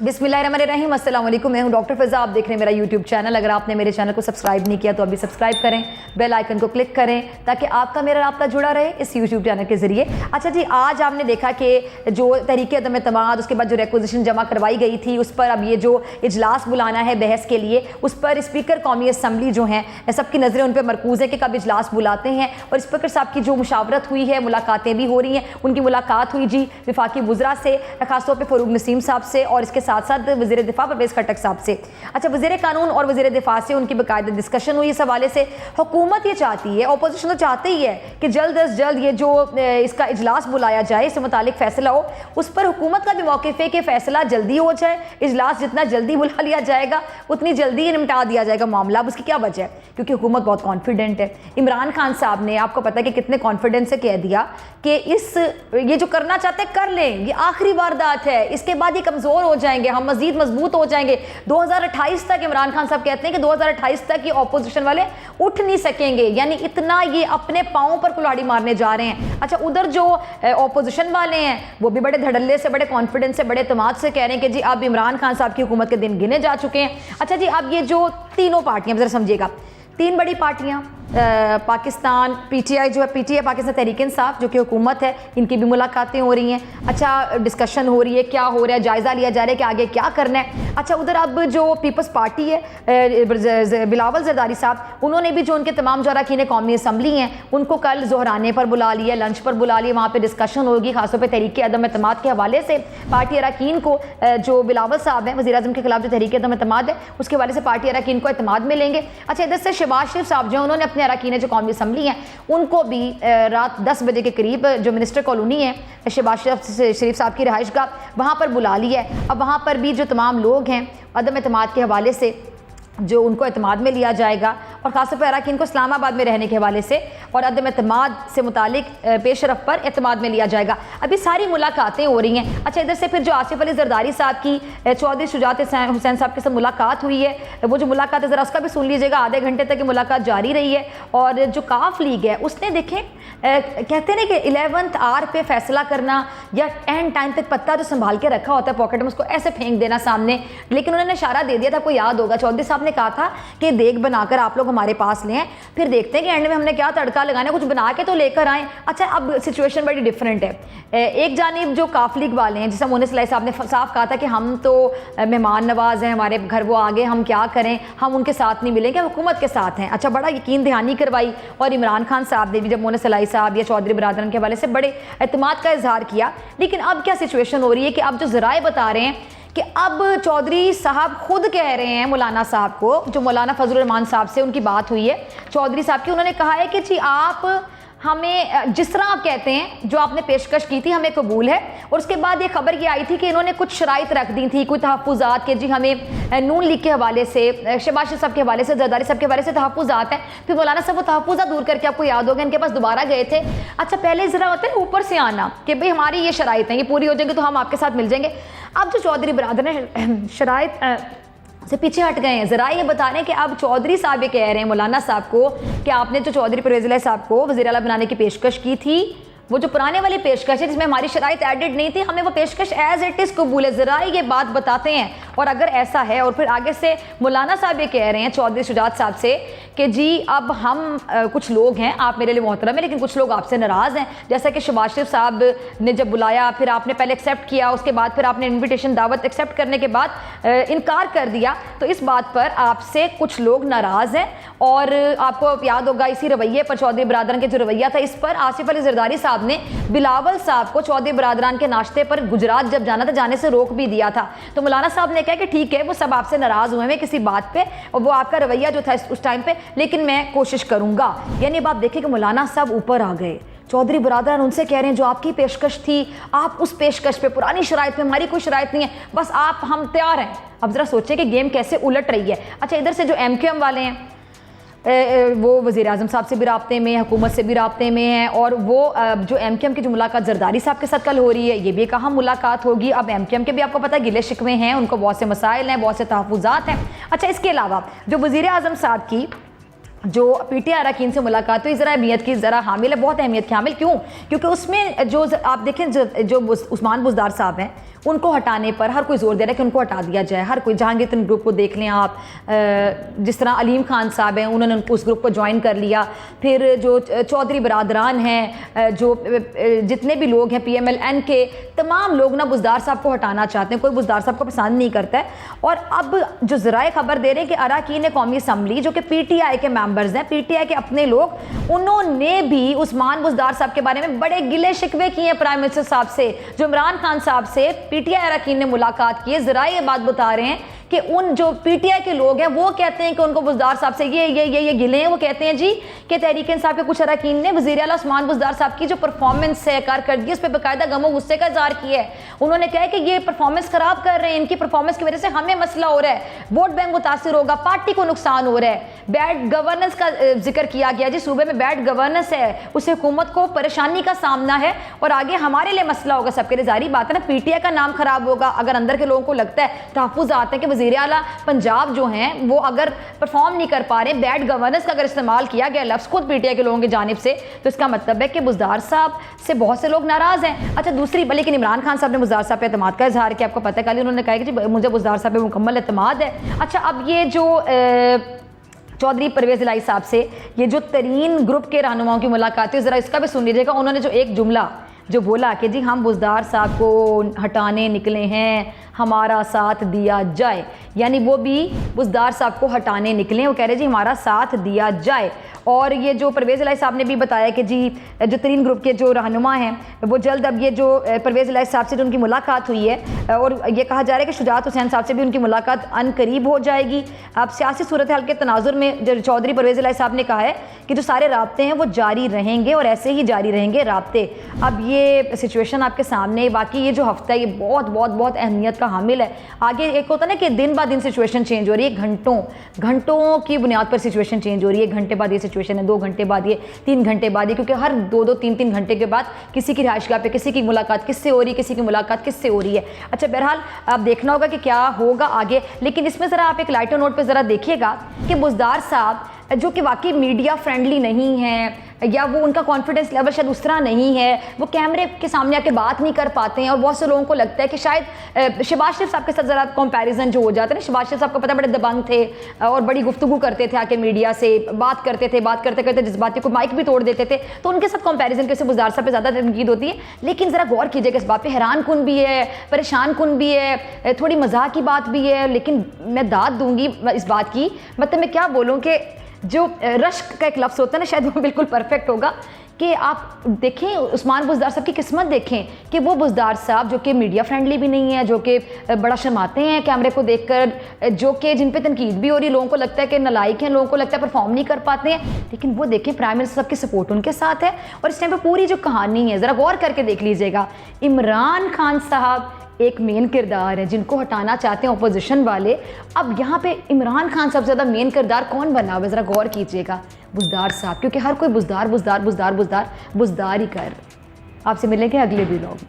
बिस्मिल्लाहिर्रहमानिर्रहीम, अस्सलाम वालेकुम। मैं हूं डॉक्टर फ़िज़ा। आप देख रहे हैं मेरा यूट्यूब चैनल। अगर आपने मेरे चैनल को सब्सक्राइब नहीं किया तो अभी सब्सक्राइब करें, बेल आइकन को क्लिक करें ताकि आपका मेरा राब्ता जुड़ा रहे इस यूट्यूब चैनल के ज़रिए। अच्छा जी, आज आपने देखा कि जो तहरीक अदम एतमाद, उसके बाद जो रिक्वेजिशन जमा करवाई गई थी, उस पर अब ये जो इजलास बुलाना है बहस के लिए, उस पर स्पीकर कौमी असम्बली जो हैं सबकी नज़रें उन पर मरकूज़ है कि कब इजलास बुलाते हैं। और स्पीकर साहब की जो मुशावरत हुई है, मुलाकातें भी हो रही हैं। उनकी मुलाकात हुई जी वफाकी वज़रा से, ख़ासतौर पर फ़रूग नसीम साहब से, और इसके साथ साथ वज़ीर दिफा परवेज़ खट्टक साहब से। अच्छा, वज़ीर कानून और वज़ीर दिफा से उनकी बाकायदा डिस्कशन हुई इस हवाले से। हुकूमत ये चाहती है, अपोजिशन तो चाहते ही है कि जल्द अज जल्द ये जो इसका इजलास बुलाया जाए, इससे मुतालिक फ़ैसला हो। उस पर हुकूमत का भी मौक़िफ़ है कि फ़ैसला जल्दी हो जाए, इजलास जितना जल्दी बुला लिया जाएगा उतनी जल्दी निपटा दिया जाएगा मामला। अब उसकी क्या वजह है? क्योंकि हुकूमत बहुत कॉन्फिडेंट है। इमरान खान साहब ने, आपको पता है कि कितने कॉन्फिडेंस से कह दिया कि ये जो करना चाहते हैं कर लें, ये आखिरी वारदात है, इसके बाद ये कमज़ोर हो जाएंगे, हम मज़ीद मजबूत हो जाएंगे। 2028 तक इमरान खान साहब कहते हैं कि 2028 तक ये ऑपोजिशन वाले उठ नहीं सकेंगे, यानी इतना ये अपने पाँव पर कुल्हाड़ी मारने जा रहे हैं। अच्छा, उधर जो ऑपोजिशन वाले हैं वो भी बड़े धड़ल्ले से, बड़े कॉन्फिडेंस से, बड़े एतमाद से कह रहे हैं कि जी अब इमरान खान साहब की हुकूमत के दिन गिने जा चुके हैं। अच्छा जी, अब ये जो तीनों पार्टियां, ज़रा समझिएगा, तीन बड़ी पार्टियां, पाकिस्तान पीटीआई जो है, पीटीआई पाकिस्तान तहरीक इंसाफ जो कि हुकूमत है, इनकी भी मुलाकातें हो रही हैं। अच्छा, डिस्कशन हो रही है, क्या हो रहा है, जायज़ा लिया जा रहा है कि आगे क्या करना है। अच्छा, उधर अब जो पीपल्स पार्टी है, बिलावल जरदारी साहब, उन्होंने भी जो उनके तमाम जो अरकान कौमी असम्बली हैं उनको कल ज़ोहराने पर बुला लिया, लंच पर बुला लिया, वहाँ पर डिस्कशन होगी खासतौर पर तहरीक अदम एतमाद के हवाले से। पार्टी अरकान को जो बिलावल साहब हैं, वज़ीर आज़म के खिलाफ जो तहरीक अदम एतमाद है, उसके हवाले से पार्टी अरकान को एतमाद में लेंगे। अच्छा, इधर से शहबाज शरीफ साहब जो उन्होंने अपने अरकान जो कौमी असम्बली हैं उनको भी रात 10 बजे के करीब जो मिनिस्टर कॉलोनी है शहबाज शरीफ साहब की रहायशगाह, वहाँ पर बुला लिया है। अब वहाँ पर भी जो तमाम लोग हैं अदम एतमाद के हवाले से जो उनको एतमाद में लिया जाएगा, और खासतौर पर अरकान को इस्लामाबाद में रहने के हवाले से और अदम एतमाद से मुतालिक पेशरफ पर एतमाद में लिया जाएगा। अभी सारी मुलाकातें हो रही हैं। अच्छा, इधर से फिर जो आसिफ अली जरदारी साहब की चौधरी शुजात हुसैन साहब के साथ मुलाकात हुई है, वो जो मुलाकात है ज़रा उसका भी सुन लीजिएगा। आधे घंटे तक ये मुलाकात जारी रही है। और जो काफ लीग है उसने, देखें, कहते हैं कि 11th आवर पे फैसला करना या एंड टाइम तक पत्ता जो संभाल के रखा होता है पॉकेट में, उसको ऐसे फेंक देना सामने। लेकिन उन्होंने इशारा दे दिया था, आपको याद होगा, चौधरी साहब ने कहा था कि देख बनाकर आप लोग हमारे पास लें, फिर देखते हैं कि एंड में हमने क्या तड़का लगाना है, कुछ बना के तो लेकर आए। अच्छा, अब सिचुएशन बड़ी डिफरेंट है। एक जानिब जो काफ लीग वाले हैं, जिसमें मोहन सलाई साहब ने साफ कहा था कि हम तो मेहमान नवाज हैं, हमारे घर वो आगे, हम क्या करें, हम उनके साथ नहीं मिलेंगे, हुकूमत के साथ हैं। अच्छा, बड़ा यकीन दहानी करवाई। और इमरान खान साहब ने भी जब मोहन सलाई साहब या चौधरी बरादरन के हवाले से बड़े एतमाद का इजहार किया। लेकिन अब क्या सिचुएशन हो रही है कि अब जो ज़राए बता रहे हैं कि अब चौधरी साहब खुद कह रहे हैं मौलाना साहब को, जो मौलाना फजलुर रहमान साहब से उनकी बात हुई है चौधरी साहब की, उन्होंने कहा है कि जी आप हमें जिस तरह आप कहते हैं, जो आपने पेशकश की थी हमें कबूल है। और उसके बाद ये खबर ये आई थी कि इन्होंने कुछ शराइत रख दी थी, कोई तहफ़्फ़ुज़ात के, जी हमें नून लीग के हवाले से, शहबाज शरीफ साहब के हवाले से, जरदारी साहब के हवाले से तहफ़्फ़ुज़ात हैं। फिर मौलाना साहब वो तहफ़्फ़ुज़ात दूर करके, आपको याद होगा, इनके पास दोबारा गए थे। अच्छा, पहले ज़रा होता है ऊपर से आना कि भाई हमारी ये शराइत हैं, ये पूरी हो जाएंगी तो हम आपके साथ मिल जाएंगे। अब जो चौधरी बरादर ने शराइत से पीछे हट गए हैं। ज़रा ये बता रहे हैं कि अब चौधरी साहब ये कह रहे हैं मौलाना साहब को कि आपने जो चौधरी परवेज़ साहब को वज़ीर आला बनाने की पेशकश की थी, वो जो पुराने वाली पेशकश है जिसमें हमारी शराइत एडिड नहीं थी, हमें वो पेशकश एज इट इज़ कबूल है। ज़रा ये बात बताते हैं। और अगर ऐसा है, और फिर आगे से मौलाना साहब ये कह रहे हैं चौधरी शुजात साहब से कि जी अब हम कुछ लोग हैं, आप मेरे लिए मोहतरम है, लेकिन कुछ लोग आपसे नाराज़ हैं। जैसा कि शहबाज शरीफ साहब ने जब बुलाया, फिर आपने पहले एक्सेप्ट किया, उसके बाद फिर आपने इन्विटेशन दावत एक्सेप्ट करने के बाद इनकार कर दिया, तो इस बात पर आपसे कुछ लोग नाराज़ हैं। और आपको याद होगा इसी रवैये पर, चौधरी बरादरान के जो रवैया था, इस पर आसिफ अली जरदारी साहब ने बिलावल साहब को चौधरी बरादरान के नाश्ते पर गुजरात जब जाना था, जाने से रोक भी दिया था। तो मौलाना साहब ने कहा कि ठीक है, वो सब आपसे नाराज़ हुए हैं किसी बात पे, और वो आपका रवैया जो था उस टाइम पे, लेकिन मैं कोशिश करूँगा। यानी अब आप देखिए कि मौलाना साहब ऊपर आ गए, चौधरी बरादरान उनसे कह रहे हैं जो आपकी पेशकश थी, आप उस पेशकश पे, पुरानी शराइत पे, हमारी कोई शराइत नहीं है, बस आप, हम तैयार हैं। अब ज़रा सोचें कि गेम कैसे उलट रही है। अच्छा, इधर से जो MQM वाले हैं वो वज़ीर आज़म साहब से भी राब्ते में, हुकूमत से भी राब्ते में हैं। और वो जो MQM की जो मुलाकात जरदारी साहब के साथ कल हो रही है, ये भी कहाँ मुलाकात होगी। अब MQM के भी आपको पता है गिले शिकवे हैं, उनको बहुत से मसाइल हैं, बहुत से तहफ़्फ़ुज़ात हैं। अच्छा, इसके अलावा जो वज़ीर आज़म साहब की जो पीटीआई अरकान से मुलाकात हुई, ज़रा अहमियत की ज़रा हामिल है, बहुत अहमियत की हामिल। क्यों? क्योंकि उसमें जो आप देखें जो उस्मान बुज़दार साहब हैं, उनको हटाने पर हर कोई जोर दे रहा है कि उनको हटा दिया जाए। हर कोई, जहांगीर ग्रुप को देख लें आप, जिस तरह अलीम खान साहब हैं उन्होंने उस ग्रुप को ज्वाइन कर लिया। फिर जो चौधरी बरादरान हैं, जो जितने भी लोग हैं PMLN के तमाम लोग ना बुज़दार साहब को हटाना चाहते हैं। कोई बुज़दार साहब को पसंद नहीं करता है। और अब जो ज़राए खबर दे रहे हैं कि अरकान कौमी असम्बली जो कि PTI के मेंबर्स हैं, PTI के अपने लोग, उन्होंने भी उस्मान बुज़दार साहब के बारे में बड़े गिले शिकवे किए हैं प्राइम मिनिस्टर साहब से। जो इमरान खान साहब से PTI अरकान ने मुलाकात की है, ज़राए ये बात बता रहे हैं कि उन जो PTI के लोग हैं वो कहते हैं कि उनको बुज़दार साहब से ये गिले हैं। वो कहते हैं जी कि तहरीक इंसाफ के कुछ अरकान ने वज़ीर आला उस्मान बुज़दार साहब की जो परफॉर्मेंस है, कारकर्दगी, उस पर बाकायदा गम और गुस्से का इज़हार किया है। उन्होंने कहा कि ये परफॉर्मेंस ख़राब कर रहे हैं, इनकी परफॉर्मेंस की वजह से हमें मसला हो रहा है, वोट बैंक मुतासिर होगा, पार्टी को नुकसान हो रहा है। बैड गवर्नेंस का जिक्र किया गया जी, सूबे में बैड गवर्नेंस है, उस हुकूमत को परेशानी का सामना है और आगे हमारे लिए मसला होगा। सबके लिए जारी बात है ना, PTI का नाम खराब होगा। अगर अंदर के लोगों को लगता है, तहफ़्फ़ुज़ आते हैं कि वज़ीर आला पंजाब जो हैं वो अगर परफॉर्म नहीं कर पा रहे, बैड गवर्नेंस का अगर इस्तेमाल किया गया लफ्ज़ खुद PTI के लोगों की जानिब से, तो इसका मतलब है कि बुज़दार साहब से बहुत से लोग नाराज़ हैं। अच्छा, दूसरी, लेकिन इमरान खान साहब ने बुज़दार साहब पे एतमाद का इजहार किया। आपको पता है, कल उन्होंने कहा कि जी मुझे बुज़दार साहब पे मुकम्मल एतमाद है। अच्छा, अब ये जो चौधरी परवेज़ इलाही साहब से ये जो तरीन ग्रुप के रहनुमाओं की मुलाकात है, ज़रा इसका भी सुन लीजिएगा। उन्होंने जो एक जुमला जो बोला कि जी हम बुज़दार साहब को हटाने निकले हैं, हमारा साथ दिया जाए, यानी वो भी बुज़दार साहब को हटाने निकले। वो कह रहे जी हमारा साथ दिया जाए। और ये जो परवेज़ इलाही साहब ने भी बताया कि जी जो तरीन ग्रुप के जो रहनुमा हैं वो जल्द, अब ये जो परवेज़ इलाही साहब से जो उनकी मुलाकात हुई है और ये कहा जा रहा है कि शुजात हुसैन साहब से भी उनकी मुलाकात अनकरीब हो जाएगी। अब सियासी सूरत हाल के तनाजुर में जो चौधरी परवेज़ इलाही साहब ने कहा है कि जो सारे राब्ते हैं वो जारी रहेंगे और ऐसे ही जारी रहेंगे राब्ते। अब ये सिचुएशन आपके सामने, बाकी ये जो हफ्ता है ये बहुत बहुत बहुत अहमियत का हामिल है। आगे एक होता है ना कि दिन ब दिन सिचुएशन चेंज हो रही है, घंटों की बुनियाद पर सिचुएशन चेंज हो रही है। घंटे बाद ये सिचुएशन है, 2 घंटे बाद ये, 3 घंटे बाद ये, क्योंकि हर 2-2, 3-3 घंटे के बाद किसी की रिहाइशगाह पे किसी की मुलाकात किससे हो रही है, किसी की मुलाकात किससे हो रही है। अच्छा, बहरहाल अब देखना होगा कि क्या होगा आगे। लेकिन इसमें ज़रा आप एक लाइटर नोट पर ज़रा देखिएगा कि बुज़दार साहब जो कि वाकई मीडिया फ्रेंडली नहीं है, या वो उनका कॉन्फिडेंस लेवल शायद उस तरह नहीं है, वो कैमरे के सामने आके बात नहीं कर पाते हैं। और बहुत से लोगों को लगता है कि शायद शहबाज शरीफ साहब के साथ ज़रा कंपैरिजन जो हो जाता है ना, शहबाज शरीफ साहब को पता बड़े दबंग थे और बड़ी गुफ्तगू करते थे, आके मीडिया से बात करते थे, बात करते करते जज्बाती को माइक भी तोड़ देते थे, तो उनके साथ कंपैरिजन कैसे बुज़दार साहब पे ज़्यादा तनकीद होती है। लेकिन ज़रा गौर कीजिएगा इस बात पर, हैरान कुन भी है, परेशान कुन भी है, थोड़ी मजाक की बात भी है। लेकिन मैं दाद दूंगी इस बात की, मतलब मैं क्या बोलूँ कि जो रश्क का एक लफ्ज़ होता है ना, शायद वो बिल्कुल परफेक्ट होगा कि आप देखें उस्मान बुज़दार साहब की किस्मत देखें कि वो बुज़दार साहब जो कि मीडिया फ्रेंडली भी नहीं है, जो कि बड़ा शर्माते हैं कैमरे को देखकर, जो कि जिन पे तनकीद भी हो रही, लोगों को लगता है कि नालायक हैं, लोगों को लगता है परफॉर्म नहीं कर पाते हैं, लेकिन वो देखें प्राइम मिनिस्टर साहब की सपोर्ट उनके साथ है। और इस टाइम पर पूरी जो कहानी है ज़रा गौर करके देख लीजिएगा। इमरान खान साहब एक मेन किरदार है जिनको हटाना चाहते हैं अपोजिशन वाले। अब यहाँ पे इमरान खान सबसे ज़्यादा मेन किरदार कौन बना हुआ है, ज़रा गौर कीजिएगा, बुज़दार साहब, क्योंकि हर कोई बुज़दार बुज़दार बुज़दार बुज़दार बुज़दार ही कर। आपसे मिलेंगे अगले व्लॉग।